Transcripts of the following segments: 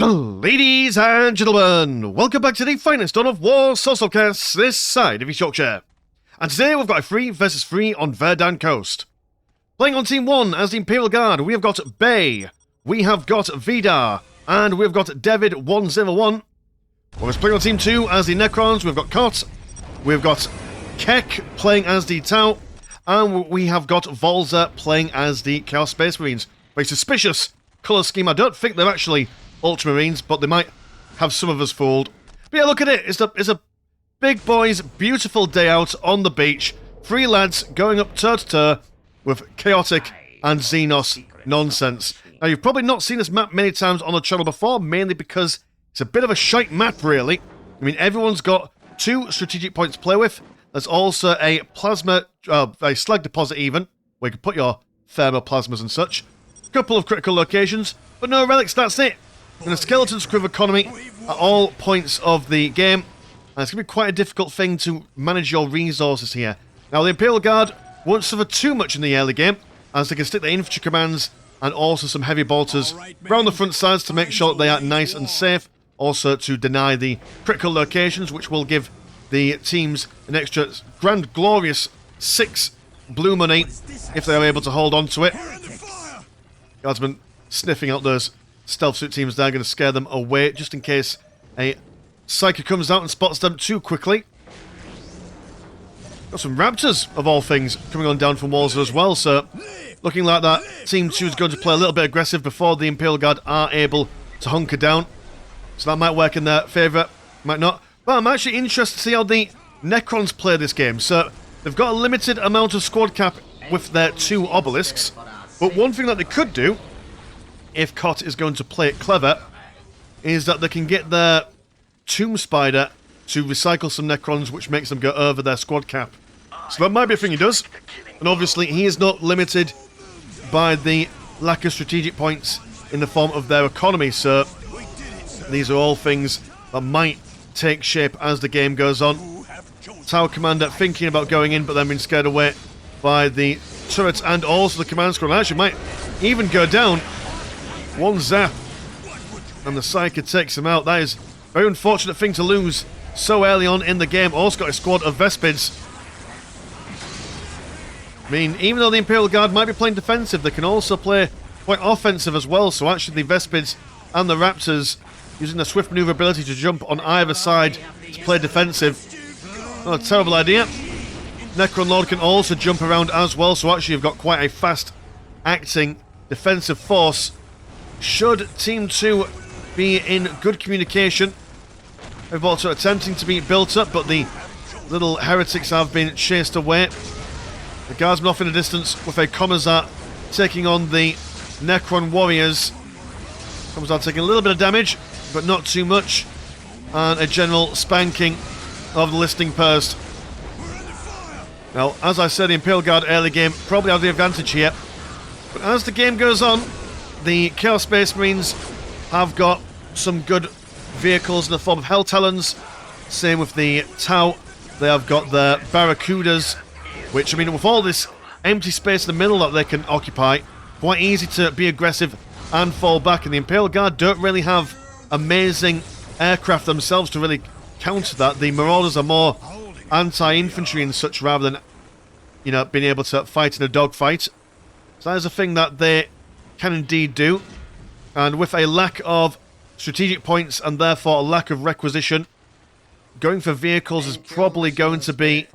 Ladies and gentlemen, welcome back to the finest Dawn of War Soulstorm this side of East Yorkshire. And today we've got a 3 versus 3 on Verdun Coast. Playing on Team 1 as the Imperial Guard, we have got Bay, we have got Vidar, and we've got David 101. Whereas playing on Team 2 as the Necrons, we've got Kot, we've got Kek playing as the Tau, and we have got Volza playing as the Chaos Space Marines. Very suspicious colour scheme. I don't think they're actually Ultramarines, but they might have some of us fooled. But yeah, look at it. It's a big boys, beautiful day out on the beach. 3 lads going up toe-to-toe with chaotic and Xenos nonsense. Now, you've probably not seen this map many times on the channel before, mainly because it's a bit of a shite map, really. I mean, everyone's got 2 strategic points to play with. There's also a plasma, a slag deposit even, where you can put your thermoplasmas and such. A couple of critical locations, but no relics, that's it. And a skeleton squib economy at all points of the game. And it's going to be quite a difficult thing to manage your resources here. Now, the Imperial Guard won't suffer too much in the early game, as they can stick their infantry commands and also some heavy bolters around the front sides to make sure that they are nice and safe. Also to deny the critical locations, which will give the teams an extra grand glorious 6 blue money if they are able to hold on to it. Guardsmen sniffing out those stealth suit teams there, going to scare them away just in case a Psyker comes out and spots them too quickly. Got some Raptors, of all things, coming on down from Walser as well, so looking like that Team 2 is going to play a little bit aggressive before the Imperial Guard are able to hunker down. So that might work in their favour, might not. But I'm actually interested to see how the Necrons play this game. So they've got a limited amount of squad cap with their 2 obelisks, but one thing that they could do, if Kot is going to play it clever, is that they can get their Tomb Spider to recycle some Necrons, which makes them go over their squad cap. So that might be a thing he does. And obviously he is not limited by the lack of strategic points in the form of their economy, so these are all things that might take shape as the game goes on. Tower Commander thinking about going in, but then being scared away by the turrets and also the command squad. Actually might even go down. 1 zap, and the Psyker takes him out. That is a very unfortunate thing to lose so early on in the game. Also got a squad of Vespids. I mean, even though the Imperial Guard might be playing defensive, they can also play quite offensive as well. So actually the Vespids and the Raptors using their swift maneuverability to jump on either side to play defensive. Not a terrible idea. Necron Lord can also jump around as well, so actually you've got quite a fast acting defensive force. Should Team 2 be in good communication. They've also attempting to be built up, but the little heretics have been chased away. The Guardsmen off in the distance with a Commissar taking on the Necron Warriors. Commissar taking a little bit of damage, but not too much. And a general spanking of the listing post. Now, as I said, the Imperial Guard early game probably have the advantage here. But as the game goes on, the Chaos Space Marines have got some good vehicles in the form of Hell Talons. Same with the Tau. They have got their Barracudas, which, I mean, with all this empty space in the middle that they can occupy, quite easy to be aggressive and fall back. And the Imperial Guard don't really have amazing aircraft themselves to really counter that. The Marauders are more anti-infantry and such rather than, you know, being able to fight in a dogfight. So that is a thing that they can indeed do. And with a lack of strategic points and therefore a lack of requisition, going for vehicles is probably going to be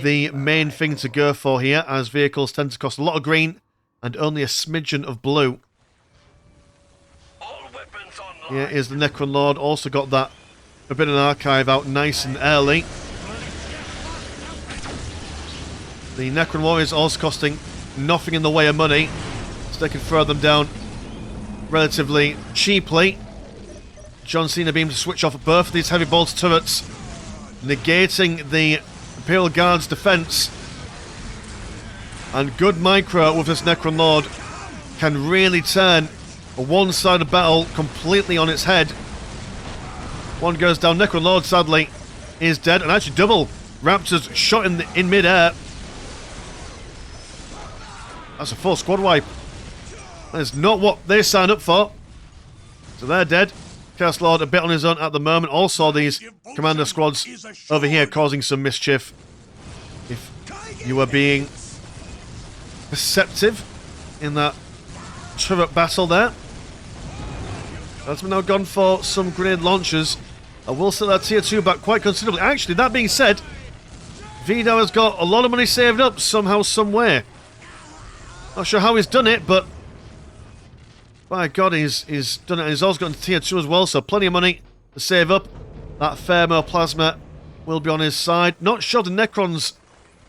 the main thing to go for here, as vehicles tend to cost a lot of green and only a smidgen of blue. Here is the Necron Lord, also got that Forbidden Archive out nice and early. The Necron Warriors also costing nothing in the way of money, so they can throw them down relatively cheaply. John Cena beam to switch off both of these heavy bolter turrets, negating the Imperial Guard's defense. And good micro with this Necron Lord can really turn a one-sided battle completely on its head. One goes down. Necron Lord, sadly, is dead. And actually double Raptors shot in mid-air. That's a full squad wipe. That is not what they signed up for. So they're dead. Chaos Lord a bit on his own at the moment. Also, these commander squads over here causing some mischief. If you were being perceptive in that turret battle there. That's now gone for some grenade launchers. I will set that tier 2 back quite considerably. Actually, that being said, Vidar has got a lot of money saved up somehow, somewhere. Not sure how he's done it, but by God, he's done it. He's also got into tier 2 as well, so plenty of money to save up. That Thermoplasma will be on his side. Not sure the Necrons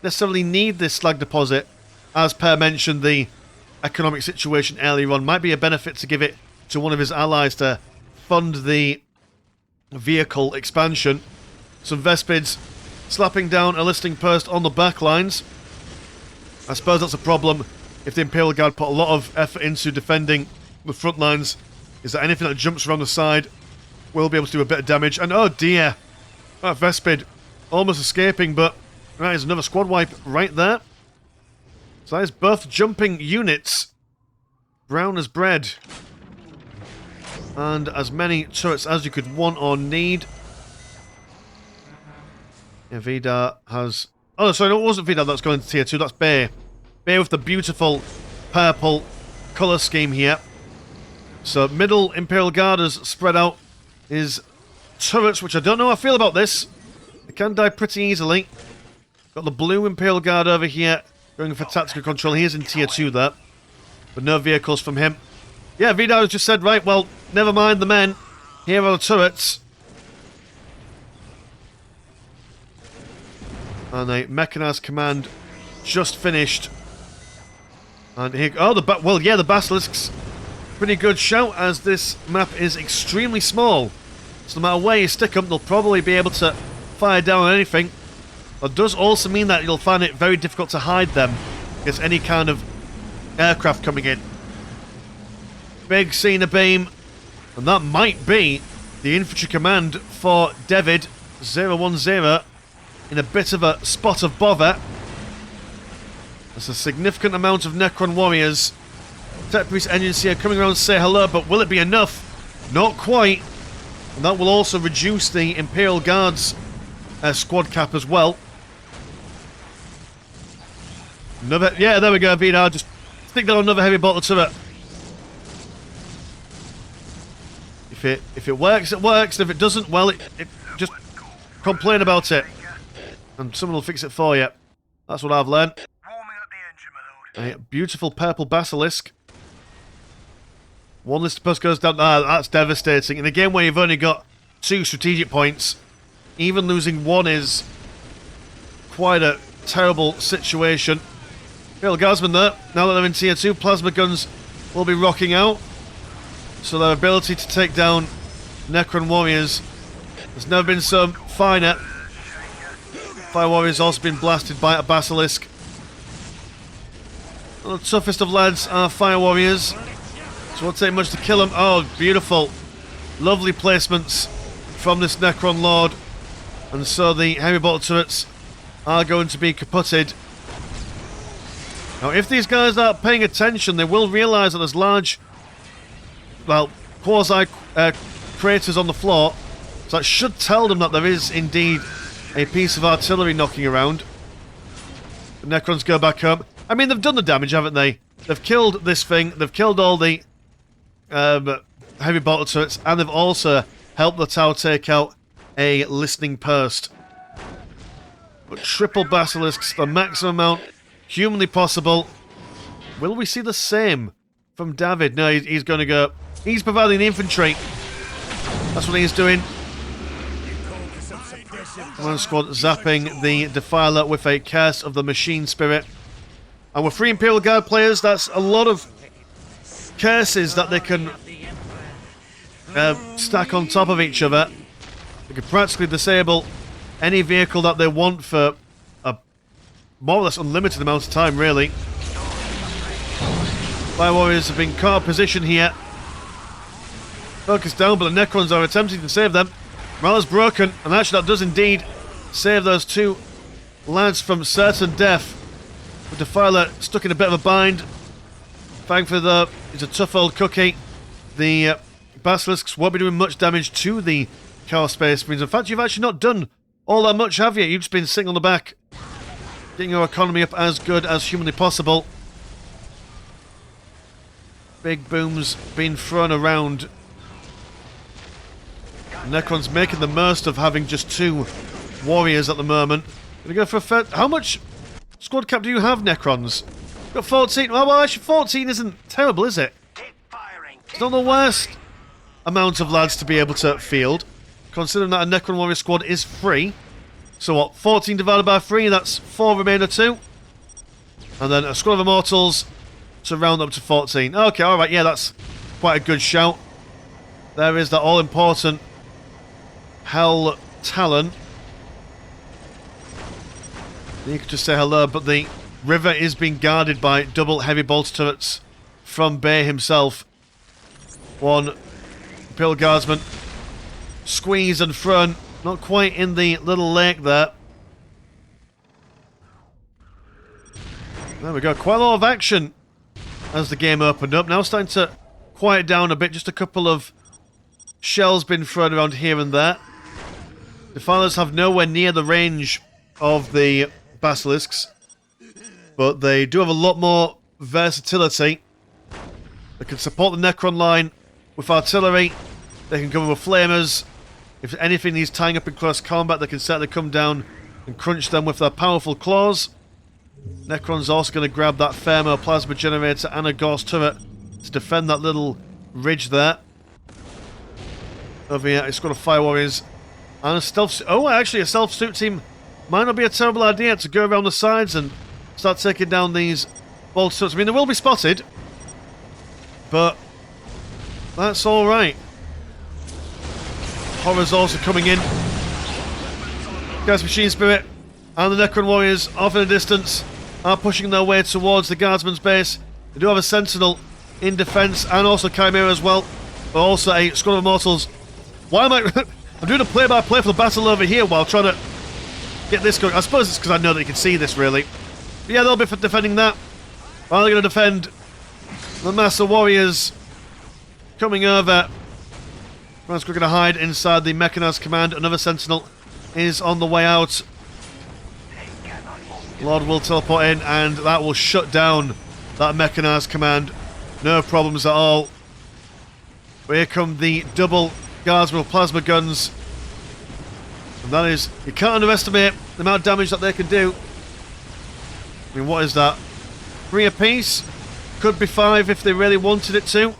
necessarily need this slag deposit. As Per mentioned, the economic situation earlier on might be a benefit to give it to one of his allies to fund the vehicle expansion. Some Vespids slapping down a listing post on the back lines. I suppose that's a problem if the Imperial Guard put a lot of effort into defending the front lines, is that anything that jumps around the side will be able to do a bit of damage. And oh dear, that Vespid almost escaping, but that is another squad wipe right there. So that is both jumping units, brown as bread, and as many turrets as you could want or need. Yeah, Vidar has... Oh, sorry, no, it wasn't Vidar that's going to tier 2, that's Bay. Bay with the beautiful purple colour scheme here. So, middle Imperial Guard has spread out his turrets, which I don't know how I feel about this. They can die pretty easily. Got the blue Imperial Guard over here, going for tactical control. He is in tier 2 there, but no vehicles from him. Yeah, Vidar has just said, right, well, never mind the men. Here are the turrets. And a mechanized command just finished. And here, oh, the Basilisks. Pretty good shout, as this map is extremely small. So no matter where you stick them, they'll probably be able to fire down on anything. That does also mean that you'll find it very difficult to hide them against any kind of aircraft coming in. Big Cena beam, and that might be the infantry command for David 010 in a bit of a spot of bother. There's a significant amount of Necron warriors. Tech Priest engines here coming around to say hello, but will it be enough? Not quite. And that will also reduce the Imperial Guard's squad cap as well. Another, yeah, there we go, Vidar. Just stick down another heavy bolter turret. If it works, it works. And if it doesn't, well, it just complain about it, and someone will fix it for you. That's what I've learned. A beautiful purple Basilisk. One list post goes down. Ah, that's devastating. In a game where you've only got 2 strategic points, even losing 1 is quite a terrible situation. Imperial Guardsmen there. Now that they're in tier 2, plasma guns will be rocking out. So their ability to take down Necron warriors has never been so finer. Fire warriors also been blasted by a Basilisk. Well, the toughest of lads are fire warriors, so it won't take much to kill them. Oh, beautiful. Lovely placements from this Necron Lord. And so the heavy bolter turrets are going to be kaputted. Now, if these guys are paying attention, they will realise that there's large, well, quasi-craters on the floor. So that should tell them that there is indeed a piece of artillery knocking around. The Necrons go back home. I mean, they've done the damage, haven't they? They've killed this thing. They've killed all the heavy bolter turrets, and they've also helped the tower take out a listening post. But triple Basilisks, the maximum amount humanly possible. Will we see the same from David? No, he's going to go. He's providing the infantry. That's what he's doing. Command squad zapping the Defiler with a Curse of the Machine Spirit. And with 3 Imperial Guard players, that's a lot of curses that they can stack on top of each other. They can practically disable any vehicle that they want for a more or less unlimited amount of time, really. Fire Warriors have been caught in position here. Focus down, but the Necrons are attempting to save them. Morale is broken, and actually that does indeed save those 2 lads from certain death. The Defiler stuck in a bit of a bind. Thankfully, though, he's a tough old cookie. The Basilisks won't be doing much damage to the Chaos Space Marines. In fact, you've actually not done all that much, have you? You've just been sitting on the back, getting your economy up as good as humanly possible. Big booms being thrown around. Necrons making the most of having just 2 warriors at the moment. Gonna go for a how much squad cap do you have, Necrons? Got 14. Well, actually 14 isn't terrible, is it? It's not the worst amount of lads to be able to field, considering that a Necron warrior squad is free. So what, 14 divided by 3, that's 4 remainder 2. And then a squad of Immortals to round up to 14. Okay, alright, yeah, that's quite a good shout. There is that all-important Hell Talon. You could just say hello, but the river is being guarded by double heavy bolter turrets from Bay himself. One Imperial Guardsman squeeze and thrown, not quite in the little lake there. There we go, quite a lot of action as the game opened up. Now starting to quiet down a bit, just a couple of shells been thrown around here and there. Defilers have nowhere near the range of the Basilisks, but they do have a lot more versatility. They can support the Necron line with artillery, they can come in with flamers. If anything needs tying up in close combat, they can certainly come down and crunch them with their powerful claws. Necron's also going to grab that Thermo Plasma Generator and a Gauss turret to defend that little ridge there. Over here, it's got a Fire Warriors and a Stealth... Oh, actually, a Stealth Suit team might not be a terrible idea to go around the sides and start taking down these bolt turrets. I mean, they will be spotted, but that's alright. Horror's also coming in. Gas Machine Spirit and the Necron Warriors off in the distance are pushing their way towards the Guardsman's base. They do have a Sentinel in defense and also Chimera as well, but also a squad of Immortals. Why am I... I'm doing a play-by-play for the battle over here while trying to get this going. I suppose it's because I know that you can see this, really. But yeah, they'll be defending that. While they're going to defend the Master Warriors coming over. We're going to hide inside the Mechanized Command. Another Sentinel is on the way out. Lord will teleport in, and that will shut down that Mechanized Command. No problems at all. But here come the double Guardsmen with plasma guns. And that is, you can't underestimate the amount of damage that they can do. I mean, what is that? 3 apiece? Could be 5 if they really wanted it to.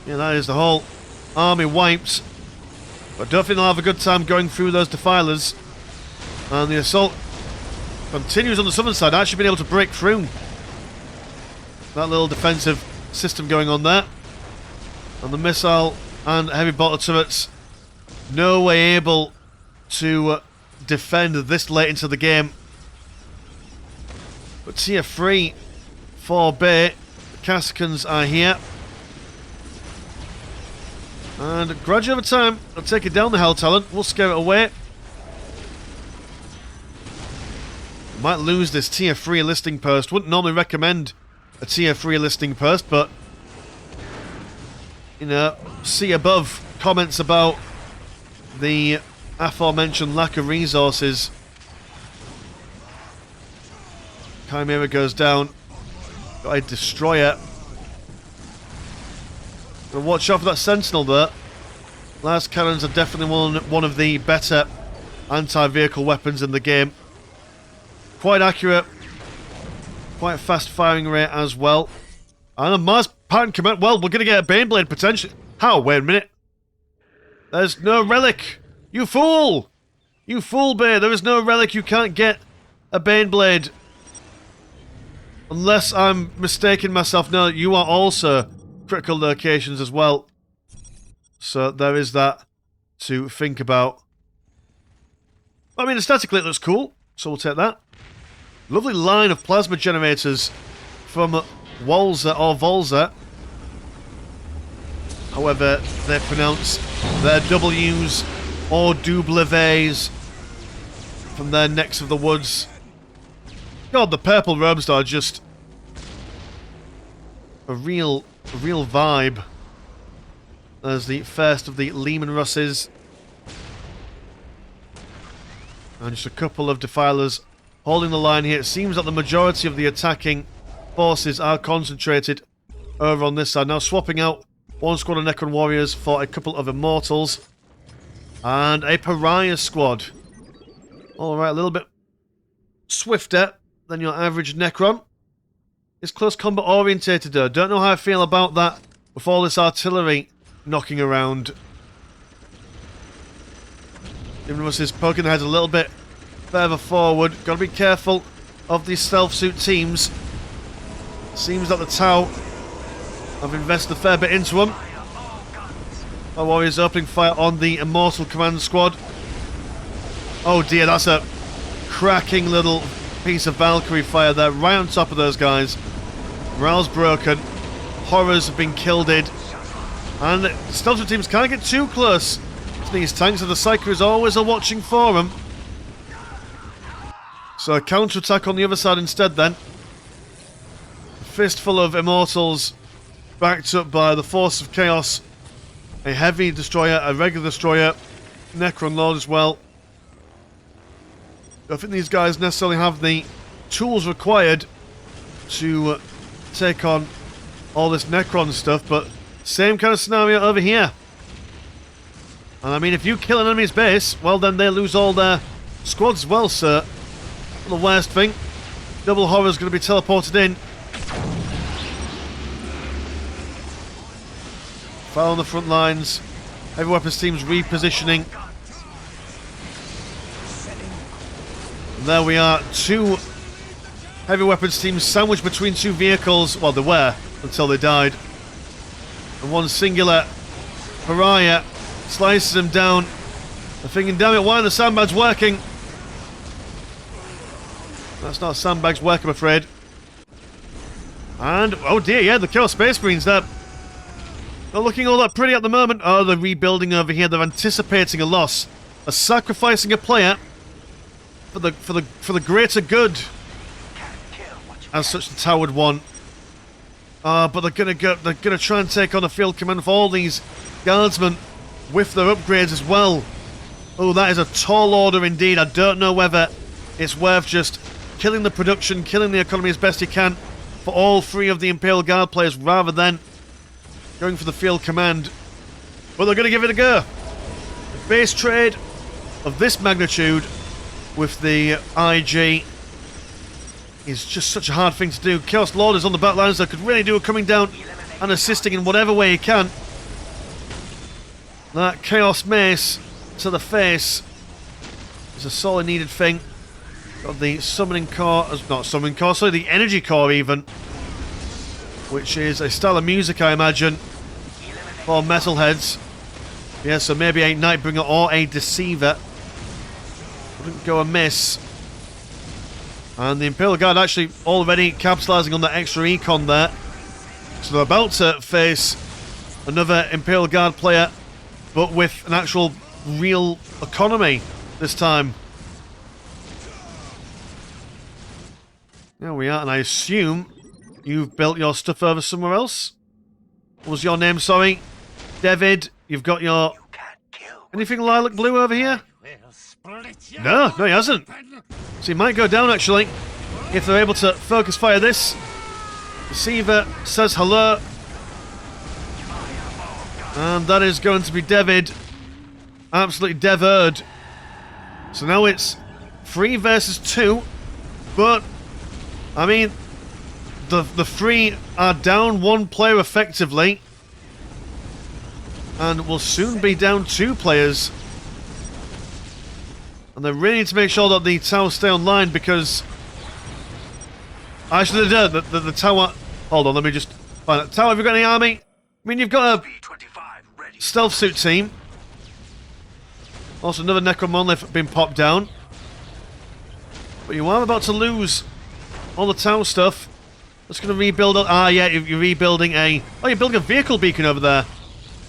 Yeah, that is the whole army wiped. But I don't think they'll have a good time going through those defilers. And the assault continues on the southern side, actually being able to break through that little defensive system going on there. And the missile and heavy bolter turrets no way able to defend this late into the game. But tier 3 for Bay, the Casicans are here. And gradually over time, they'll take it down the Hell Talent. We'll scare it away. Might lose this tier 3 listing post. Wouldn't normally recommend a tier 3 listing post, but you know, see above comments about the aforementioned lack of resources. Chimera goes down. Got a destroyer. Gotta watch out for that Sentinel there. Last cannons are definitely one of the better anti-vehicle weapons in the game. Quite accurate. Quite fast firing rate as well. And a Mars pattern command. Well, we're going to get a Baneblade potentially. How? Wait a minute. There's no relic. You fool! You fool, Bay. There is no relic. You can't get a Baneblade. Unless I'm mistaking myself. No, you are also critical locations as well. So there is that to think about. I mean, aesthetically it looks cool. So we'll take that. Lovely line of plasma generators from Walza or Volza. However, they pronounce their W's or Dubleves from their necks of the woods. God, the purple robes are just a real vibe. There's the first of the Lehman Russes. And just a couple of Defilers holding the line here. It seems that the majority of the attacking forces are concentrated over on this side. Now swapping out one squad of Necron Warriors for a couple of Immortals. And a Pariah squad. Alright, a little bit swifter than your average Necron. It's close combat orientated though. Don't know how I feel about that with all this artillery knocking around. Even with his poking their heads a little bit further forward. Gotta be careful of these stealth suit teams. Seems that the Tau have invested a fair bit into them. Our Warriors opening fire on the Immortal Command Squad. Oh dear, that's a cracking little piece of Valkyrie fire there, right on top of those guys. Morale's broken. Horrors have been killed-ed. And stealth suit teams can't get too close to these tanks, so the Psyker is always a watching for them. So a counter-attack on the other side instead then. A fistful of Immortals backed up by the Force of Chaos. A heavy destroyer, a regular destroyer, Necron Lord as well. I don't think these guys necessarily have the tools required to take on all this Necron stuff, but same kind of scenario over here. And I mean, if you kill an enemy's base, well then they lose all their squads as well, sir. The worst thing, Double Horror's going to be teleported in. Fire on the front lines. Heavy weapons team's repositioning. And there we are, two heavy weapons teams sandwiched between two vehicles. Well, they were until they died. And one singular Pariah slices them down. They're thinking, damn it, why are the sandbags working? That's not sandbags work, I'm afraid. And, oh dear, yeah, the Chaos Space Marines, they're looking all that pretty at the moment. Oh, they're rebuilding over here. They're anticipating a loss. They're sacrificing a player for the greater good. As such, the Tau would want. But they're gonna try and take on a field command for all these guardsmen with their upgrades as well. Oh, that is a tall order indeed. I don't know whether it's worth just killing the production, killing the economy as best you can for all three of the Imperial Guard players rather than going for the field command. But they're going to give it a go. A base trade of this magnitude with the IG is just such a hard thing to do. Chaos Lord is on the back lines, so could really do a coming down and assisting in whatever way he can. That Chaos Mace to the face is a sorely needed thing. Got the Summoning Core, not Summoning Core, sorry, the Energy Core even, which is a style of music, I imagine, for metalheads. Yeah, so maybe a Nightbringer or a Deceiver. Wouldn't go amiss. And the Imperial Guard actually already capitalising on that extra econ there. So they're about to face another Imperial Guard player, but with an actual real economy this time. There we are, and I assume you've built your stuff over somewhere else? What was your name, sorry? David, you've got your... Anything lilac blue over here? No, he hasn't. So he might go down, actually, if they're able to focus fire this. Deceiver says hello. And that is going to be David. Absolutely devered. So now it's 3 versus 2, but... I mean, the 3 are down 1 player effectively, and will soon be down 2 players. And they really need to make sure that the Tau stay online, because actually the Tau. Hold on, let me just find it. Tau, have you got any army? I mean, you've got a stealth suit team. Also, another Necron Monolith being popped down, but you are about to lose all the Tau stuff. That's going to rebuild... Ah, yeah, you're rebuilding a... Oh, you're building a vehicle beacon over there.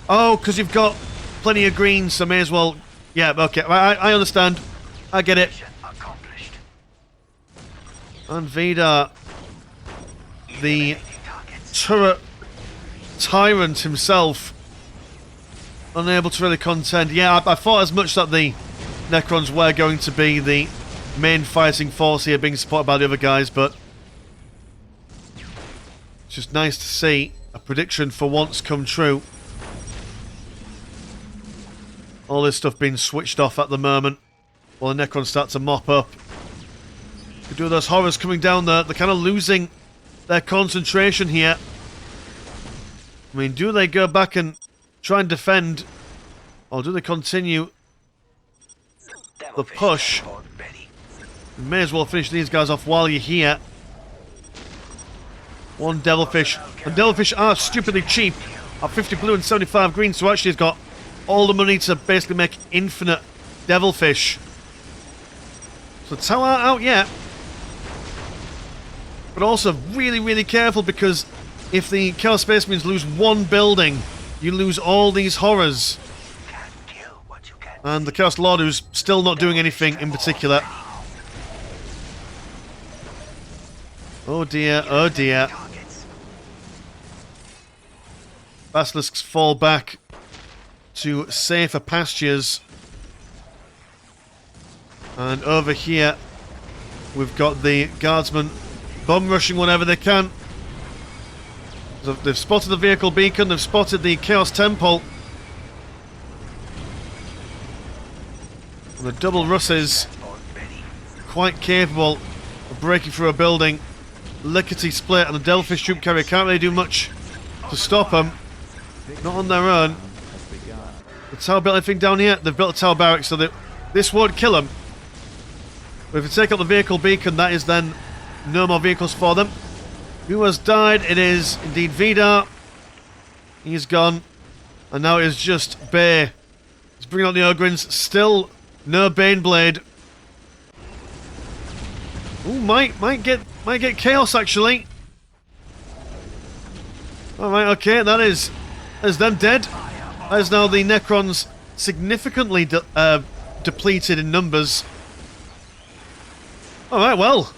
Oh, because you've got plenty of greens, so may as well... Yeah, okay, I understand. I get it. And Vidar, the turret tyrant himself. Unable to really contend. Yeah, I thought as much that the Necrons were going to be the main fighting force here, being supported by the other guys, but it's just nice to see a prediction for once come true. All this stuff being switched off at the moment while the Necrons start to mop up. You do those horrors coming down there, they're kind of losing their concentration here. I mean, do they go back and try and defend, or do they continue the push? You may as well finish these guys off while you're here. One Devilfish. And Devilfish are stupidly cheap at 50 blue and 75 green, so actually he's got all the money to basically make infinite Devilfish. So tower aren't out yet. But also really, really careful, because if the Chaos Space Marines lose one building, you lose all these horrors. And the Chaos Lord, who's still not doing anything in particular. Oh dear, oh dear. Basilisks fall back to safer pastures. And over here, we've got the guardsmen bum rushing whatever they can. So they've spotted the vehicle beacon, they've spotted the Chaos Temple. And the double Russes, quite capable of breaking through a building. Lickety split, and the Devilfish troop carrier can't really do much to stop them. Not on their own. The tower built anything down here? They've built a tower barracks, so that this won't kill them. But if you take out the vehicle beacon, that is then no more vehicles for them. Who has died? It is indeed Vidar. He's gone. And now it is just Bay. He's bringing out the Ogrins. Still no Baneblade. Ooh, might get chaos actually. Alright, okay, that is them dead. That is now the Necrons significantly depleted in numbers. Alright, well.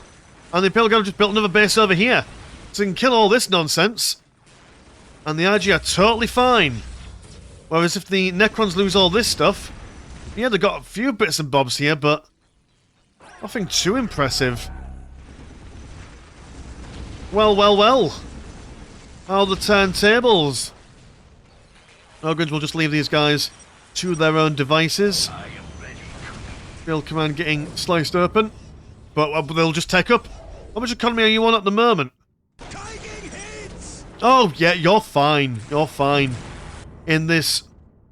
And the Imperial Guard just built another base over here. So they can kill all this nonsense. And the IG are totally fine. Whereas if the Necrons lose all this stuff, yeah, they've got a few bits and bobs here, but nothing too impressive. Well, well, well. How are the turntables? Ogrins will just leave these guys to their own devices. Field command getting sliced open. But they'll just take up. How much economy are you on at the moment? Oh, yeah, you're fine. You're fine. In this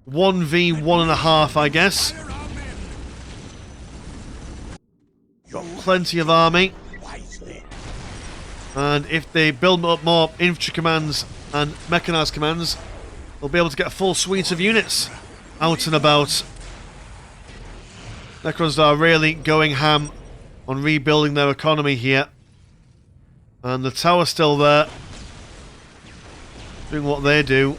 1v1.5, I guess. Got plenty of army. And if they build up more infantry commands and mechanized commands, they'll be able to get a full suite of units out and about. Necrons are really going ham on rebuilding their economy here. And the tower's still there, doing what they do.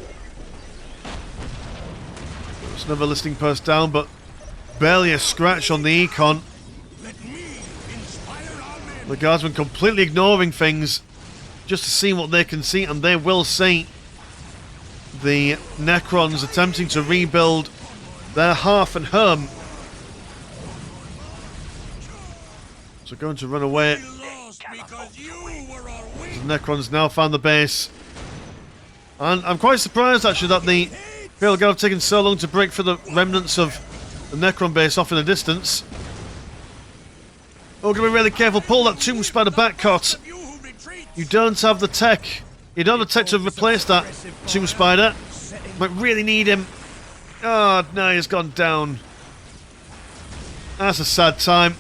There's another listing post down, but barely a scratch on the econ. The guardsmen completely ignoring things just to see what they can see, and they will see the Necrons attempting to rebuild their hearth and home. So going to run away. The Necrons now found the base. And I'm quite surprised actually that the Imperial Guard have taken so long to break for the remnants of the Necron base off in the distance. Oh, gotta be really careful. Pull that Tomb Spider back, Cot. You don't have the tech. You don't have the tech to replace that Tomb Spider. Might really need him. Oh, no, he's gone down. That's a sad time.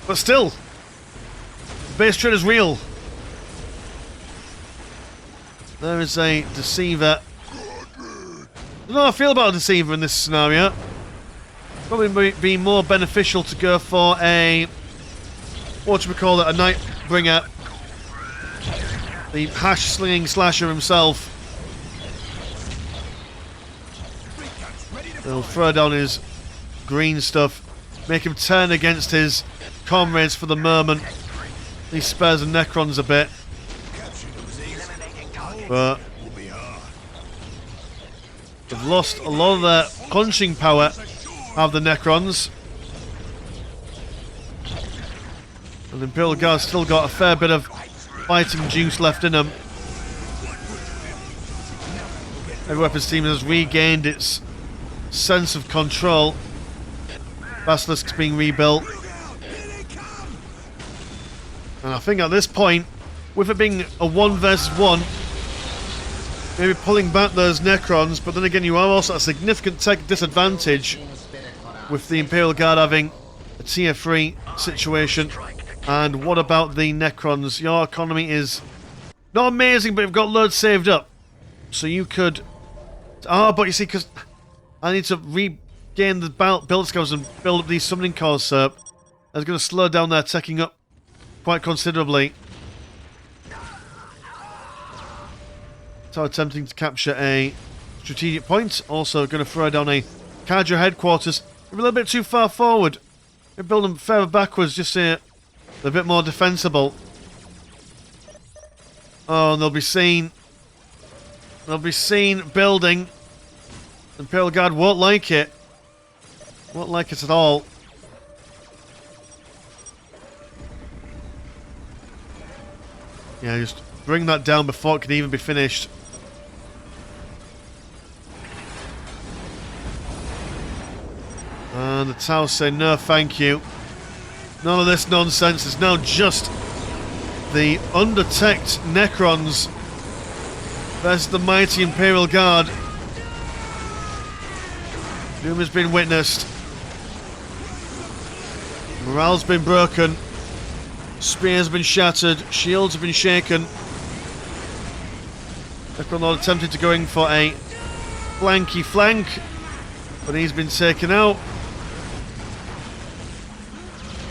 But still, the base trade is real. There is a Deceiver. I don't know how I feel about a Deceiver in this scenario. Probably be more beneficial to go for a... what should we call it? A Nightbringer. The hash-slinging slasher himself. He'll throw down his green stuff. Make him turn against his comrades for the moment. He spares the Necrons a bit. But they've lost a lot of their punching power of the Necrons. And the Imperial Guard's still got a fair bit of fighting juice left in them. Every weapons team has regained its sense of control. Basilisk's being rebuilt. And I think at this point, with it being a 1 versus 1, maybe pulling back those Necrons, but then again you are also at a significant tech disadvantage with the Imperial Guard having a tier 3 situation. And what about the Necrons? Your economy is not amazing, but you've got loads saved up. So you could... Ah, but you see, because I need to regain the build skills and build up these summoning cores, so that's going to slow down their teching up quite considerably. So attempting to capture a strategic point. Also going to throw down a Cadre headquarters. We're a little bit too far forward. We build them further backwards just so they're a bit more defensible. Oh, and they'll be seen. They'll be seen building. The Imperial Guard won't like it. Won't like it at all. Yeah, just bring that down before it can even be finished. And the towers say no thank you. None of this nonsense. It's now just the undertech Necrons versus the mighty Imperial Guard. Doom has been witnessed. Morale's been broken. Spears have been shattered. Shields have been shaken. Necron Lord attempted to go in for a flanky flank, but he's been taken out.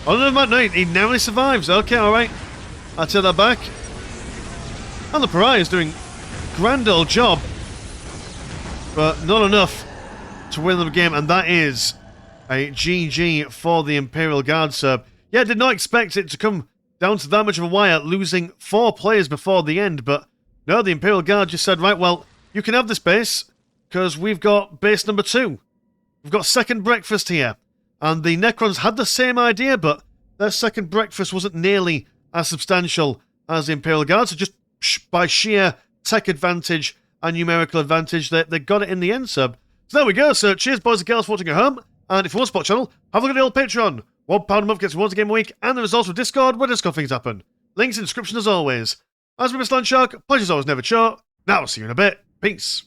Oh no, he narrowly survives. Okay, alright. I'll take that back. And the Pariah is doing a grand old job, but not enough to win the game, and that is a GG for the Imperial Guard, sir. Yeah, did not expect it to come down to that much of a wire, losing 4 players before the end, but no, the Imperial Guard just said, right, well, you can have this base, because we've got base number 2. We've got second breakfast here. And the Necrons had the same idea, but their second breakfast wasn't nearly as substantial as the Imperial Guard, so just by sheer tech advantage and numerical advantage, they got it in the end, sir. So there we go, so cheers, boys and girls, for watching at home. And if you want to support the channel, have a look at the old Patreon. £1 a month gets rewards a game a week, and the results of Discord, where Discord things happen. Links in the description as always. As we Mr. Landshark, pleasure's always never short. Now I'll see you in a bit. Peace.